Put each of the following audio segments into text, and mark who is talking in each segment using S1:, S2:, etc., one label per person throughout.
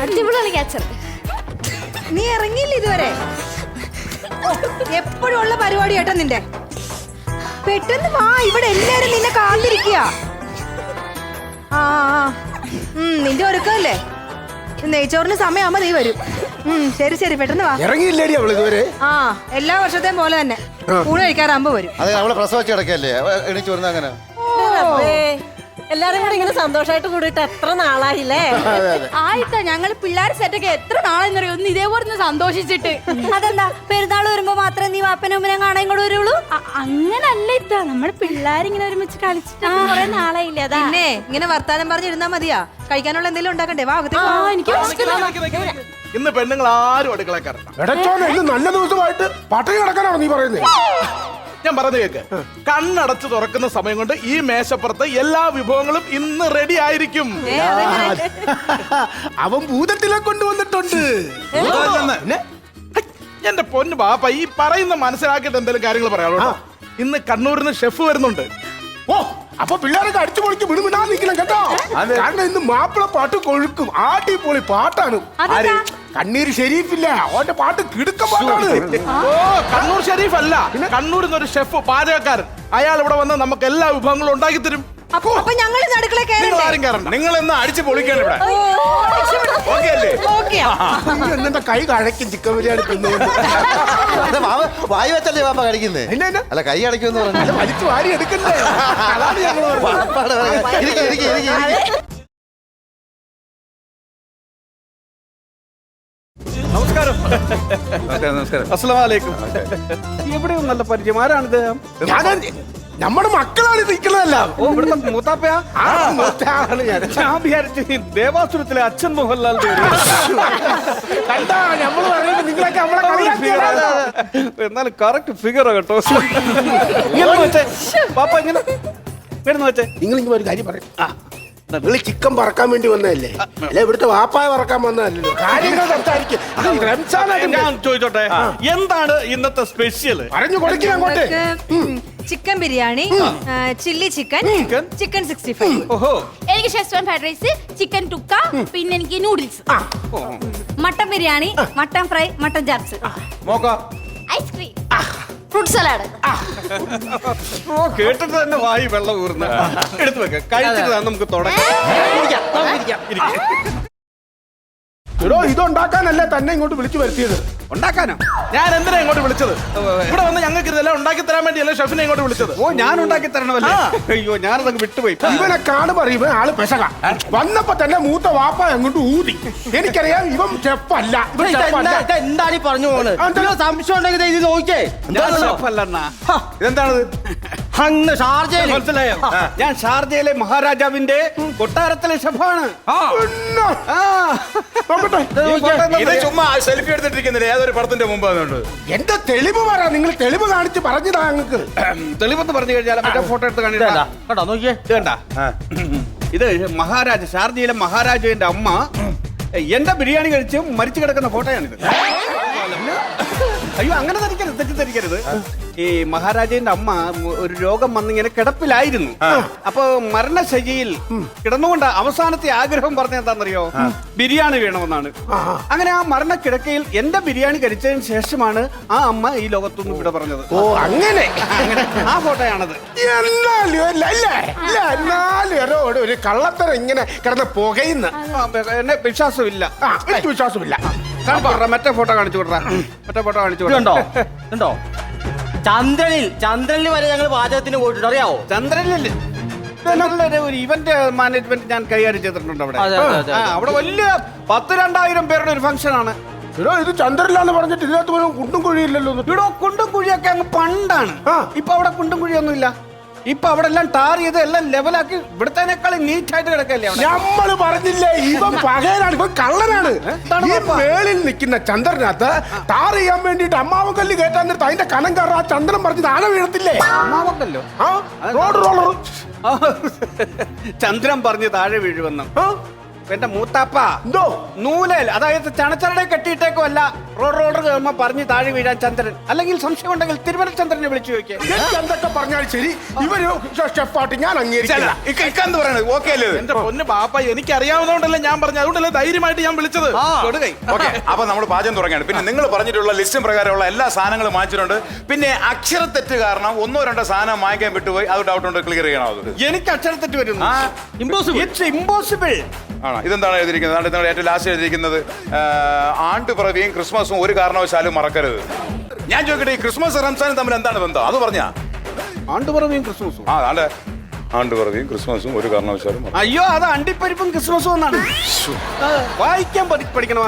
S1: അടിപൊളിയാണ് ക്യാച്ചർ.
S2: നീ ഇറങ്ങിയില്ല ഇതുവരെ? എപ്പോഴും ഉള്ള പരിപാടി കേട്ടോ നിന്റെ. പെട്ടെന്ന് വാ, ഇവിടെ എല്ലാരും നിന്നെ കാത്തിരിക്കുക. നിന്റെ ഒരുക്കല്ലേ? നെയ്ച്ചോറിന് സമയമാകുമ്പോ നീ വരും. ശരി ശരി, പെട്ടെന്ന് വാ.
S3: ഇറങ്ങിയില്ലേടി അവള് ഇതുവരെ?
S2: എല്ലാ വർഷത്തെയും പോലെ തന്നെ ഊണ് കഴിക്കാറാകുമ്പോ വരും.
S4: അതെ, അവളെ പ്രസവിച്ച് കിടക്കല്ലേ, എണീച്ചു വരുന്ന അങ്ങനെ.
S5: എല്ലാരും കൂടി ഇങ്ങനെ സന്തോഷമായിട്ട് കൂടിയിട്ട് എത്ര നാളായില്ലേ?
S1: ആയിട്ടാ ഞങ്ങൾ പിള്ളേർ സെറ്റൊക്കെ എത്ര നാളെന്നറിയോ ഒന്ന് ഇതേപോലെ സന്തോഷിച്ചിട്ട്.
S5: അതെന്താ പെരുന്നാൾ വരുമ്പോ മാത്രമേ നീ വാപ്പനെ ഉമ്മനെ കാണാൻ ഇങ്ങോട്ട് വരുള്ളൂ?
S1: അങ്ങനല്ല ഇത്താ, നമ്മുടെ പിള്ളേരിങ്ങനെ ഒരുമിച്ച് കളിച്ചിട്ട് കുറെ നാളായില്ലേ. അതാ
S2: പിന്നെ ഇങ്ങനെ വർത്താനം പറഞ്ഞിരുന്നാ മതിയാ? കഴിക്കാനുള്ള എന്തെങ്കിലും ഉണ്ടാക്കണ്ടേ? വാ,
S1: എനിക്ക്
S6: ഇന്ന് പെണ്ണുങ്ങൾ ആരും അടുക്കള കയറണം.
S3: എടച്ചോനെ, ഇത് നല്ല ദിവസമായിട്ട് പട്ടിണി കിടക്കാനാണോ നീ പറയുന്നത്?
S6: ഞാൻ പറഞ്ഞു കേക്ക്, കണ്ണടച്ച് തുറക്കുന്ന സമയം കൊണ്ട് ഈ മേശപ്പുറത്ത് എല്ലാ വിഭവങ്ങളും ഇന്ന് റെഡി ആയിരിക്കും.
S3: അവൻ ഭൂതത്തിലെ കൊണ്ടുവന്നിട്ടുണ്ട്.
S6: എന്റെ പൊന്നു ബാപ്പ, ഈ പറയുന്ന മനസ്സിലാക്കിയിട്ട് എന്തെങ്കിലും കാര്യങ്ങൾ പറയാമോ? ഇന്ന് കണ്ണൂരിൽ നിന്ന് ഷെഫ് വരുന്നുണ്ട്.
S3: ഓ, അപ്പൊ പിള്ളേരൊക്കെ അടിച്ചു പൊളിക്ക് വിടുവിടാ നിൽക്കണം കേട്ടോ. കാരണം ഇന്ന് മാപ്പിള പാട്ട് കൊഴുക്കും, അടിപൊളി പാട്ടാണ്. കണ്ണീർ ഷെരീഫില്ല, അവന്റെ പാട്ട് കിടുക്ക പാട്ടാണ്.
S6: ഓ, കണ്ണൂർ ഷെരീഫ് അല്ല, കണ്ണൂരിൽ നിന്ന് ഒരു ഷെഫ് പാചകക്കാരൻ. അയാൾ ഇവിടെ വന്ന് നമുക്ക് എല്ലാ വിഭവങ്ങളും ഉണ്ടാക്കി തരും.
S2: അപ്പൊ ഞങ്ങൾ അടുക്കള
S6: ആരും കയറണ്ട.
S4: നിങ്ങൾ എന്നാ അടിച്ചു പൊളിക്കാണ് ഇവിടെ. ഓക്കെ അല്ലേ?
S3: എന്നെ കൈ കഴക്കും ചിക്കൻ ബിരിയാണി തിന്നുന്നത്.
S4: വായി വെച്ചല്ലേ പാപ്പ കഴിക്കുന്നേ? അല്ല, കൈ അടയ്ക്കുമെന്ന് പറഞ്ഞു.
S3: വലിച്ചു വാരി എടുക്കണ്ടേ? അതാണ് ഞങ്ങൾ
S6: നമസ്കാരം. അസ്സലാമലൈക്കും. എവിടെയും നല്ല പരിചയം. ആരാണിത്?
S3: നമ്മുടെ മക്കളാണ് നിൽക്കുന്നതല്ല.
S6: ഓ, ഇവിടുത്തെ മൂത്താപ്പയാ? ഞാൻ വിചാരിച്ചു ദേവാസുരത്തിലെ അച്ഛൻ മോഹൻലാലിന്റെ
S3: കണ്ടാ നമ്മള് പറയുന്നത് നിങ്ങളൊക്കെ നമ്മളെ കളിയാക്കിയതാ.
S6: എന്നാലും കറക്റ്റ് ഫിഗർ കേട്ടോ. പാപ്പ ഇങ്ങനെ വരുന്ന വെച്ചേ.
S3: നിങ്ങൾ ഇങ്ങനെ ഒരു കാര്യം പറയും. നിങ്ങൾ ചിക്കൻ പറക്കാൻ വേണ്ടി വന്നതല്ലേ? അല്ലെ ഇവിടുത്തെ വാപ്പായ പറക്കാൻ വന്നതല്ലോ. കാര്യങ്ങൾ സംസാരിക്കും.
S6: ഞാൻ ചോദിച്ചോട്ടെ, എന്താണ് ഇന്നത്തെ സ്പെഷ്യൽ?
S3: പറഞ്ഞു കൊടുക്കുക അങ്ങോട്ട്.
S2: Chicken biryani, chilli chicken, chicken 65.
S6: ഓഹോ,
S1: എനിക്ക് ഷെസ്വാൻ ഫ്രൈഡ് റൈസ്, ചിക്കൻ ടുക്ക, പിന്നെ എനിക്ക് noodles,
S2: mutton biryani, mutton fry, mutton chops,
S1: ice cream, fruit salad.
S6: ഓ, കേട്ടിട്ട് തന്നെ വായി വെള്ളം ഊർന്ന. എടുത്തു വെക്ക, കഴിച്ചിട്ട് നമുക്ക് തുടങ്ങാം.
S3: ഇതുണ്ടാക്കാനല്ല തന്നെ ഇങ്ങോട്ട് വിളിച്ചു വരുത്തിയത്.
S6: ഉണ്ടാക്കാനോ? ഞാൻ എന്തിനാ ഇങ്ങോട്ട് വിളിച്ചത്? ഇവിടെ വന്ന് ഞങ്ങൾക്ക് ഇതെല്ലാം ഉണ്ടാക്കി തരാൻ വേണ്ടിയല്ലേ ഷെഫിനെ ഇങ്ങോട്ട് വിളിച്ചത്. ഓ, ഞാൻ ഉണ്ടാക്കി തരണമല്ലേ? അയ്യോ, ഞാനതൊക്കെ വിട്ടുപോയി.
S3: ഇവനെ കാണു പറയുമ്പോ ആള് പെശക. വന്നപ്പോ തന്നെ മൂത്ത വാപ്പ അങ്ങോട്ട് ഊതി. എനിക്കറിയാം ഇവൻ ഷെഫല്ല.
S7: എന്താണ് ഈ പറഞ്ഞു പോകുന്നത്? സംശയം ഉണ്ടെങ്കിൽ ഇത് നോക്കിയേ.
S6: ഇതെന്താണത്?
S7: അങ്ങ് ഷാർജയിൽ
S6: മനസ്സിലായോ? ഞാൻ ഷാർജയിലെ മഹാരാജാവിന്റെ കൊട്ടാരത്തിലെ ഷെഫാണ്.
S4: ഇത് ചുമ്മാ സെൽഫി എടുത്തിട്ടിരിക്കുന്നില്ലേ? ഏതൊരു പടത്തിന്റെ മുമ്പ് അതുകൊണ്ട്
S3: എന്റെ തെളിവ് പറ. നിങ്ങൾ തെളിവ് കാണിച്ച് പറഞ്ഞതാ. നിങ്ങൾക്ക്
S6: തെളിവെന്ന് പറഞ്ഞു കഴിഞ്ഞാൽ മറ്റേ ഫോട്ടോ എടുത്ത് കാണിട്ടാ
S7: കേട്ടോ. നോക്കിയേ,
S6: ഇത് കണ്ട. ഇത് മഹാരാജ, ഷാർജയിലെ മഹാരാജാവിന്റെ അമ്മ എന്റെ ബിരിയാണി കഴിച്ച് മരിച്ചു കിടക്കുന്ന ഫോട്ടോയാണിത്. അയ്യോ, അങ്ങനെ തെറ്റിദ്ധരിക്കരുത്. ഈ മഹാരാജാവിന്റെ അമ്മ ഒരു രോഗം വന്നിങ്ങനെ കിടപ്പിലായിരുന്നു. അപ്പൊ മരണശയ്യയിൽ കിടന്നുകൊണ്ട് അവസാനത്തെ ആഗ്രഹം പറഞ്ഞ എന്താണെന്നറിയോ? ബിരിയാണി വേണമെന്നാണ്. അങ്ങനെ ആ മരണക്കിടക്കയിൽ എന്റെ ബിരിയാണി കഴിച്ചതിന് ശേഷമാണ് ആ അമ്മ ഈ ലോകത്തൊന്നും ഇവിടെ പറഞ്ഞത്.
S3: ഓ, അങ്ങനെ
S6: ആ ഫോട്ടോയാണത്.
S3: എന്നാലും ഒരു കള്ളത്തരം ഇങ്ങനെ കിടന്ന് പുകയുന്ന
S6: എന്നെ വിശ്വാസമില്ല.
S3: വിശ്വാസമില്ല.
S6: മറ്റേ ഫോട്ടോ കാണിച്ചു കൊടുറാ. മറ്റേ ഫോട്ടോ കാണിച്ചു
S7: ഉണ്ടോ ഉണ്ടോ? ചന്ദ്രനിൽ വരെ ഞങ്ങൾ പാചകത്തിന് പോയിട്ടുണ്ട്, അറിയാവോ?
S6: ചന്ദ്രനിൽ ഒരു ഇവന്റ് മാനേജ്മെന്റ് ഞാൻ കൈകാര്യം ചെയ്തിട്ടുണ്ട് അവിടെ. അവിടെ വലിയ 10,000-2,000 പേരുടെ ഒരു ഫംഗ്ഷൻ ആണ്.
S3: ഇത് ചന്ദ്രനിലാന്ന് പറഞ്ഞിട്ട് ഇതിനകത്ത് പോലും കുണ്ടും കുഴിയില്ലല്ലോ.
S6: ഇവിടെ കുണ്ടും കുഴിയൊക്കെ അങ്ങ് പണ്ടാണ്. ഇപ്പൊ അവിടെ കുണ്ടും കുഴിയൊന്നും ഇല്ല. ഇപ്പൊ അവിടെ എല്ലാം ടാർ ചെയ്ത് എല്ലാം ലെവലാക്കി ഇവിടത്തേക്കാളും നീറ്റായിട്ട് കിടക്കല്ലേ.
S3: നമ്മള് പറഞ്ഞില്ലേ ഇവൻ പകയനാണ്, ഇവൻ കള്ളനാണ്. ഈ മേളിൽ നിൽക്കുന്ന ചന്ദ്രനകത്ത് ടാർ ചെയ്യാൻ വേണ്ടിട്ട് അമ്മാവൻ കല്ല് കയറ്റാൻ നേരത്ത് അതിന്റെ കനം കയറാ ചന്ദ്രൻ പറഞ്ഞ് താഴെ വീഴത്തില്ലേ?
S6: അമ്മാവക്കല്ലോ?
S3: റോഡ് റോളർ
S6: ചന്ദ്രൻ പറഞ്ഞ് താഴെ വീഴുവെന്ന്. എന്റെ മൂത്താപ്പ
S3: എന്തോ
S6: നൂലേൽ അതായത് ചണച്ചരടെ കെട്ടിയിട്ടേക്കോ അല്ല റോഡ് റോഡ് കയറുമ്പോ പറഞ്ഞ് താഴെ വീഴാൻ ചന്ദ്രൻ അല്ലെങ്കിൽ സംശയം ഉണ്ടെങ്കിൽ തിരുവനന്തപുരചന്ദ്രനെ വിളിച്ചു ചോദിക്കാം
S3: എനിക്ക് എന്തൊക്കെ പറഞ്ഞാൽ ശരി ഇവര് ഷെഫായിട്ട് ഞാൻ അംഗീകരിച്ചില്ല.
S8: ഇക്കാന്ന് പറയണത് ഓക്കെ അല്ലേ ഇത്?
S7: എന്റെ പൊന്ന് പാപ്പ എനിക്ക് അറിയാവുന്നതുകൊണ്ടല്ലേ ഞാൻ പറഞ്ഞു, അതുകൊണ്ടല്ലേ ധൈര്യമായിട്ട് ഞാൻ വിളിച്ചത്. കൊടുകൈ.
S8: ഓക്കെ, അപ്പൊ നമ്മൾ പാചകം തുടങ്ങിയാണ്. പിന്നെ നിങ്ങൾ പറഞ്ഞിട്ടുള്ള ലിസ്റ്റും പ്രകാരമുള്ള എല്ലാ സാധനങ്ങളും വാങ്ങിച്ചിട്ടുണ്ട്. പിന്നെ അക്ഷരത്തെറ്റ് കാരണം 1-2 സാധനം വാങ്ങിക്കാൻ വിട്ടുപോയി. അത് ഡൗട്ട് ഉണ്ട്, ക്ലിയർ ചെയ്യണം അത്.
S6: എനിക്ക് അക്ഷരത്തെറ്റ് വരുന്നു.
S7: Impossible.
S6: It's impossible.
S8: ആണോ? ഇതെന്താണ് എഴുതിയിരിക്കുന്നത്? അതാണ് നിങ്ങൾ ഏറ്റവും ലാസ്റ്റ് എഴുതിയിരിക്കുന്നത്. ആണ്ടുപിറവിയും ക്രിസ്മസും ഒരു കാരണവശാലും മറക്കരുത്. ഞാൻ ചോദിക്കട്ടെ, ഈ ക്രിസ്മസ് റംസാനും തമ്മിൽ എന്താണ് ബന്ധം? അത് പറഞ്ഞാ.
S6: ആണ്ടുപുറവിയും ക്രിസ്മസും.
S8: അതാണ്ട് ആണ്ടുപിറവിയും ക്രിസ്മസും ഒരു കാരണവശാലും മറക്കരുത്.
S6: അയ്യോ, അത് അണ്ടിപ്പരിപ്പും ക്രിസ്മസും എന്നാണ്. വായിക്കാൻ പഠിക്കണം.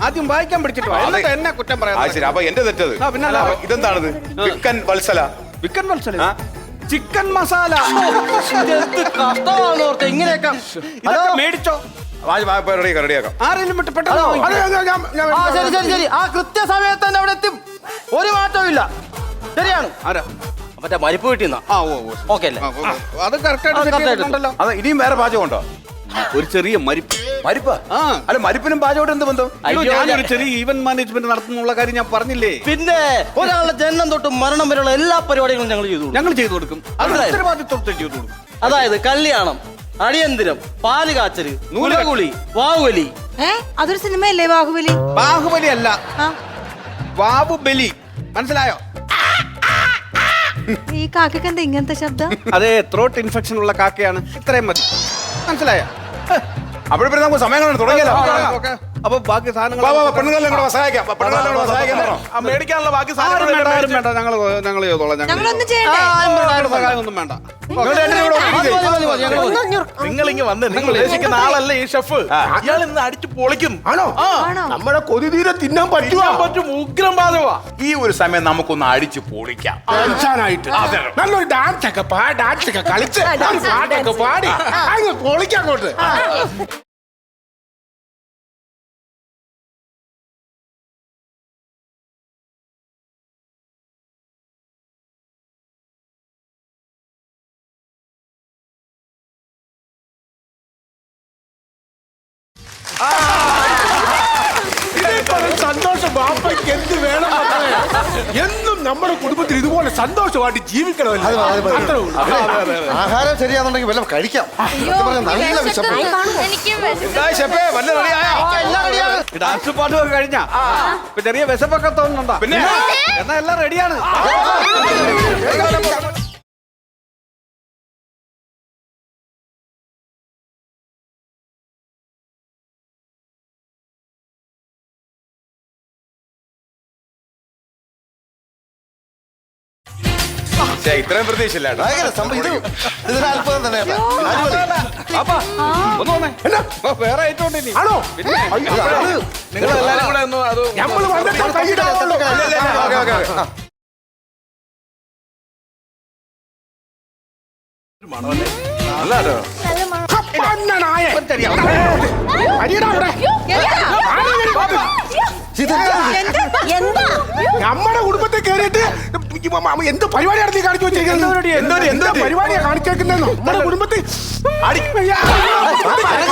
S6: ആദ്യം വായിക്കാൻ പഠിച്ചിട്ട് വാ. എന്നിട്ട് എന്നെ കുറ്റം
S8: ആ
S6: പറയാം.
S8: ശരി, അപ്പൊ എന്റെ തെറ്റത്.
S6: പിന്നെ
S8: അപ്പൊ ഇതെന്താണിത്? ചിക്കൻ വത്സല.
S6: ചിക്കൻ മത്സരം, ചിക്കൻ മസാല.
S7: ഇതെന്ത് കഷ്ടമാണെന്ന് ഓർത്ത് ഇങ്ങനെയൊക്കെ.
S6: ഇതൊക്കെ മേടിച്ചോ?
S8: റെഡിയാക്കാം.
S6: ആരെങ്കിലും വിട്ട് പെട്ടെന്ന് വാങ്ങിക്കോ.
S7: ആ ശരി ശരി ശരി, ആ കൃത്യസമയത്ത് തന്നെ അവിടെ എത്തും, ഒരു മാറ്റവും ഇല്ല. ശരിയാണ്.
S6: ആരാ?
S7: മറ്റേ മരിപ്പ് കിട്ടിയെന്നാ.
S6: ആ ഓ
S7: ഓക്കെ അല്ലേ?
S6: അത് കറക്റ്റായിട്ടുണ്ടല്ലോ.
S8: അത് ഇനിയും വേറെ പാചകം ഉണ്ടോ?
S6: ഒരു ചെറിയ മരിപ്പ്.
S8: മരിപ്പ്?
S6: ആ
S8: അല്ല, മരിപ്പിനും പാചകമായിട്ട് എന്ത് ബന്ധം?
S6: അയ്യോ,
S7: അയ്യോ,
S6: ഞാനൊരു ചെറിയ ഈവന്റ് മാനേജ്മെന്റ് നടത്തുന്നുള്ള കാര്യം ഞാൻ പറഞ്ഞില്ലേ.
S7: പിന്നെ ഒരാളുടെ ജനനം തൊട്ട് മരണം വരെയുള്ള എല്ലാ പരിപാടികളും ഞങ്ങൾ ചെയ്തു കൊടുക്കും.
S6: ഞങ്ങൾ ചെയ്തു കൊടുക്കും. അത്
S7: മനസ്സിലായോ?
S6: ഉത്തരവാദിത്വത്തെ ചെയ്തു കൊടുക്കും.
S7: അതായത് കല്യാണം, അടിയന്തിരം, പാല് കാച്ചല്, നൂലകുളി, വാവുവലി.
S2: അതൊരു സിനിമയല്ലേ ബാഹുബലി?
S6: ബാഹുബലി അല്ല,
S2: ആ,
S6: ബാബുബലി. മനസ്സിലായോ?
S2: ഈ കാക്കയ്ക്ക് എന്താ ഇങ്ങനത്തെ ശബ്ദം?
S6: അതെ, ത്രോട്ട് ഇൻഫെക്ഷൻ ഉള്ള കാക്കയാണ്. ഇത്രയും മതി. മനസ്സിലായോ?
S8: അപ്പോഴേ നമുക്ക് സമയം കാണാൻ തുടങ്ങിയല്ലോ.
S6: അപ്പൊ ബാക്കി സാധനങ്ങൾ
S8: പെണ്ണുങ്ങളെല്ലാം കൂടെ സഹായിക്കാം. പെണ്ണുങ്ങളെല്ലാം കൂടെ സഹായിക്കാൻ പറഞ്ഞോ.
S7: ആ മേടിക്കാനുള്ള ബാക്കി
S6: ആരും വേണ്ട, ആരും
S7: സാധനങ്ങൾ
S6: വേണ്ട. ഞങ്ങൾ ചെയ്തോളാം.
S2: ഞങ്ങളൊന്നും ചെയ്യണ്ടേ?
S6: സഹായം ഒന്നും വേണ്ട.
S7: നിങ്ങൾ ഇങ്ങ് വന്ന് നിങ്ങൾ ഉദ്ദേശിക്കുന്ന ആളല്ല ഈ ഷെഫ്. ഇയാൾ ഇന്ന് അടിച്ചു പൊളിക്കും.
S3: ആണോ?
S2: ആണോ?
S3: നമ്മുടെ കൊതിതീരെ തിന്നാൻ പറ്റുമോ?
S7: പറ്റും, ഉഗ്രം പാചകമാ.
S8: ഈ ഒരു സമയം നമുക്കൊന്ന് അടിച്ച് പൊളിക്കാം.
S3: ടെൻഷനായിട്ട് നല്ലൊരു ഡാൻസ് ഒക്കെ ഡാൻസ് ഒക്കെ കളിച്ച് ഒരു പാട്ടൊക്കെ പാടി അങ്ങ് പൊളിക്കാം അങ്ങോട്ട്. സന്തോഷം ബാപ്പയ്ക്ക് എന്ത് വേണം മക്കളെ? എന്നും നമ്മുടെ കുടുംബത്തിൽ ഇതുപോലെ സന്തോഷമായിട്ട് ജീവിക്കണമല്ലോ. അത്രേ ഉള്ളൂ.
S4: ആഹാരം ശരിയാണെന്നുണ്ടെങ്കിൽ വല്ലതും കഴിക്കാം. സത്യം പറഞ്ഞാൽ നല്ല വിശപ്പ്.
S8: എന്തായി ഷെഫേ, വല്ല റെഡിയായോ?
S6: ഡാൻസ് പാട്ടൊക്കെ കഴിഞ്ഞാ ഇപ്പൊ ചെറിയ വിശപ്പൊക്കെ തോന്നുന്നുണ്ടോ?
S8: പിന്നെ
S6: എന്നാ എല്ലാം റെഡിയാണ്.
S8: ഇത്രയും പ്രതീക്ഷയില്ല കേട്ടോ.
S4: ഭയങ്കര സംഭവം. ഇതൊരു അത്ഭുതം തന്നെ കേട്ടോ. അടിപൊളി.
S6: പാപ്പാ, ഒന്ന് വന്നേ. വേറെ ഐറ്റം ഇനി.
S3: ആണോ?
S6: പിന്നെ
S7: നിങ്ങൾ എല്ലാരും കൂടെ ഒന്ന് അത്
S3: നമ്മൾ വന്നിട്ട് കൈയിടാവുള്ളൂ.
S8: Okay, okay, okay.
S3: നല്ല കേട്ടോ. പന്നനായ. അരിയടാ അവിടെ.
S2: എന്താ?
S3: നമ്മുടെ കുടുംബത്തെ കയറിയിട്ട് എന്ത് പരിപാടിയാണ് നീ കാണിച്ചു വെച്ചേക്കുന്നത്? എന്താ പരിപാടിയാ കാണിച്ചേക്കുന്നത്? നമ്മുടെ കുടുംബത്തിൽ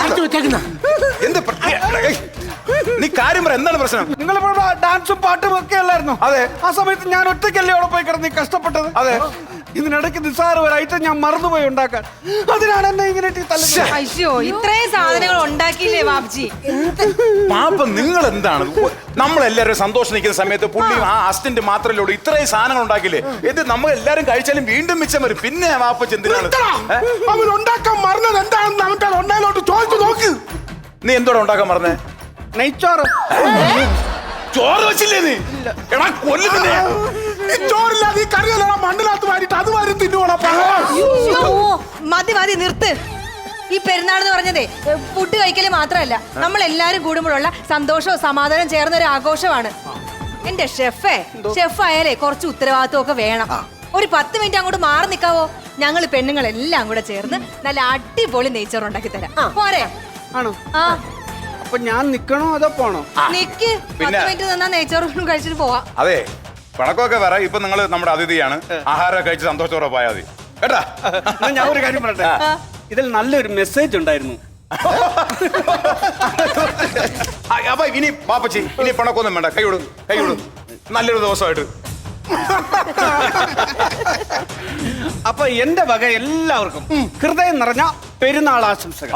S3: കാണിച്ചു വെച്ചേക്കുന്ന
S8: എന്ത് നീ കാര്യം പറ, എന്താണ് പ്രശ്നം?
S6: നിങ്ങളിവിടെ ഡാൻസും പാട്ടും ഒക്കെ അല്ലായിരുന്നു?
S8: അതെ.
S6: ആ സമയത്ത് ഞാൻ ഒറ്റയ്ക്കല്ലേ അവിടെ പോയി കിടന്ന് കഷ്ടപ്പെട്ടത്?
S8: അതെ.
S6: ഇതിനിടയ്ക്ക് നിസ്സാര ഒരു ഐറ്റം ഞാൻ മറന്നുപോയി ഉണ്ടാക്കാൻ. അതിനാണ് എന്നെ ഇങ്ങനെ തല്ലുന്നത്.
S2: അയ്യോ, ഇത്രയും സാധനങ്ങൾ ഉണ്ടാക്കിയില്ലേ ബാബ്ജി?
S8: പാപ്പ, നിങ്ങൾ എന്താണ്? നമ്മളെല്ലാവരും സന്തോഷം നിൽക്കുന്ന സമയത്ത് പുള്ളിയും ആ അസിസ്റ്റന്റ് മാത്രമല്ലേ ഉള്ളൂ. ഇത്രയും സാധനങ്ങൾ ഉണ്ടാക്കില്ലേ? ഇത് നമ്മൾ എല്ലാരും കഴിച്ചാലും വീണ്ടും മിച്ചം വരും. പിന്നെ വാപ്പ എന്തിനാണ്?
S3: അവൻ ഉണ്ടാക്കാൻ മറന്നത് എന്താണെന്ന് അവന്റെ ഒന്നേലോട്ട് ചോദിച്ചു നോക്ക്.
S8: നീ എന്തോടെ ഉണ്ടാക്കാൻ പറഞ്ഞേ?
S6: നെയ്ച്ചോറ്.
S8: ചോറ് വെച്ചില്ലേ നീ? എടാ കൊല്ലുന്നില്ലേ?
S3: ഈ ചോറില്ലാതെ ഈ കറിയല്ല മണ്ണിനകത്ത് വാരിട്ട് അത് വാരി തിന്നുപോണ.
S2: മതി മതി, നിർത്ത്. ഈ പെരുന്നാൾ എന്ന് പറഞ്ഞതേ ഫുഡ് കഴിക്കല് മാത്രമല്ല, നമ്മൾ എല്ലാരും കൂടുമ്പോഴുള്ള സന്തോഷവും സമാധാനം ചേർന്ന ഒരു ആഘോഷമാണ്. എന്റെ ഷെഫ് ആയാലേ കുറച്ച് ഉത്തരവാദിത്വം ഒക്കെ വേണം. ഒരു 10 മിനിറ്റ് അങ്ങോട്ട് മാറി നിൽക്കാവോ? ഞങ്ങൾ പെണ്ണുങ്ങളെല്ലാം കൂടെ ചേർന്ന് നല്ല അടിപൊളി നെയ്ച്ചോറ് ഉണ്ടാക്കി തരാം. പോരെ?
S6: ആണോ?
S2: ആ,
S6: അപ്പൊ ഞാൻ നിക്കണോ അതോ പോണോ?
S2: നിക്ക്. 10 മിനിറ്റ് നിന്നാ നെയ്ച്ചോറും കഴിച്ചിട്ട് പോവാം.
S8: അതെ, പണക്കൊക്കെ വേറെ. ഇപ്പൊ നിങ്ങൾ നമ്മുടെ അതിഥിയാണ്. ആഹാരം കഴിച്ച് സന്തോഷത്തോടെ പോയാൽ മതി കേട്ടാ.
S6: ഞാൻ ഒരു കാര്യം പറയട്ടെ. ഇതിൽ നല്ലൊരു മെസ്സേജ് ഉണ്ടായിരുന്നു.
S8: അപ്പൊ ഇനി പാപ്പച്ചി ഇനി പണക്കൊന്നും വേണ്ട, കൈവിടും കൈവിടും. നല്ലൊരു ദിവസമായിട്ട്.
S6: അപ്പൊ എന്റെ വക എല്ലാവർക്കും ഹൃദയം നിറഞ്ഞ പെരുന്നാൾ ആശംസകൾ.